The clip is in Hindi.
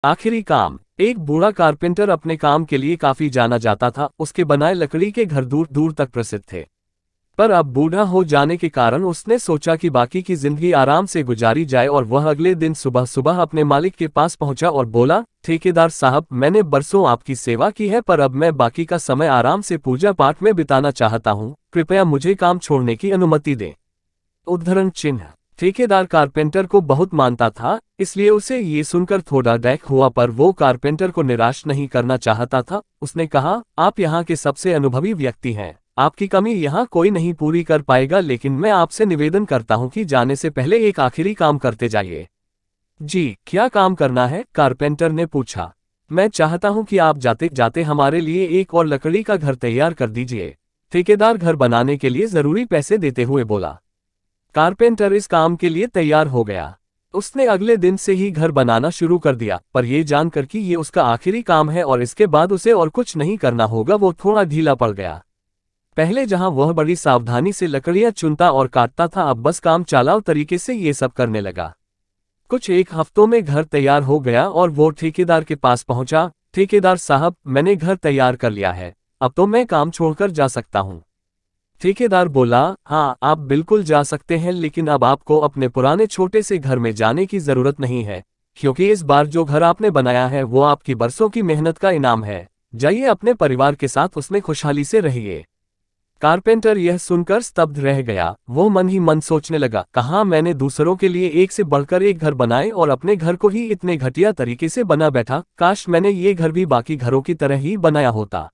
आखिरी काम। एक बूढ़ा कारपेंटर अपने काम के लिए काफी जाना जाता था। उसके बनाए लकड़ी के घर दूर दूर तक प्रसिद्ध थे। पर अब बूढ़ा हो जाने के कारण उसने सोचा कि बाकी की जिंदगी आराम से गुजारी जाए और वह अगले दिन सुबह सुबह अपने मालिक के पास पहुंचा और बोला, ठेकेदार साहब, मैंने बरसों आपकी सेवा की है, पर अब मैं बाकी का समय आराम से पूजा पाठ में बिताना चाहता हूं। कृपया मुझे काम छोड़ने की अनुमति दें। उद्धरण चिन्ह। ठेकेदार कारपेंटर को बहुत मानता था, इसलिए उसे ये सुनकर थोड़ा डैक हुआ, पर वो कारपेंटर को निराश नहीं करना चाहता था। उसने कहा, आप यहाँ के सबसे अनुभवी व्यक्ति हैं, आपकी कमी यहाँ कोई नहीं पूरी कर पाएगा, लेकिन मैं आपसे निवेदन करता हूँ कि जाने से पहले एक आखिरी काम करते जाइए। जी, क्या काम करना है? कारपेंटर ने पूछा। मैं चाहता हूँ कि आप जाते जाते हमारे लिए एक और लकड़ी का घर तैयार कर दीजिए। ठेकेदार घर बनाने के लिए जरूरी पैसे देते हुए बोला। कारपेंटर इस काम के लिए तैयार हो गया। उसने अगले दिन से ही घर बनाना शुरू कर दिया, पर यह जानकर कि ये उसका आखिरी काम है और इसके बाद उसे और कुछ नहीं करना होगा, वो थोड़ा ढीला पड़ गया। पहले जहां वह बड़ी सावधानी से लकड़ियां चुनता और काटता था, अब बस काम चालाऊ तरीके से ये सब करने लगा। कुछ एक हफ्तों में घर तैयार हो गया और वो ठेकेदार के पास पहुंचा। ठेकेदार साहब, मैंने घर तैयार कर लिया है, अब तो मैं काम छोड़कर जा सकता हूँ। ठेकेदार बोला, हाँ, आप बिल्कुल जा सकते हैं, लेकिन अब आपको अपने पुराने छोटे से घर में जाने की जरूरत नहीं है, क्योंकि इस बार जो घर आपने बनाया है वो आपकी बरसों की मेहनत का इनाम है। जाइए, अपने परिवार के साथ उसमें खुशहाली से रहिए। कारपेंटर यह सुनकर स्तब्ध रह गया। वो मन ही मन सोचने लगा, कहाँ मैंने दूसरों के लिए एक से बढ़कर एक घर बनाए और अपने घर को ही इतने घटिया तरीके से बना बैठा। काश मैंने ये घर भी बाकी घरों की तरह ही बनाया होता।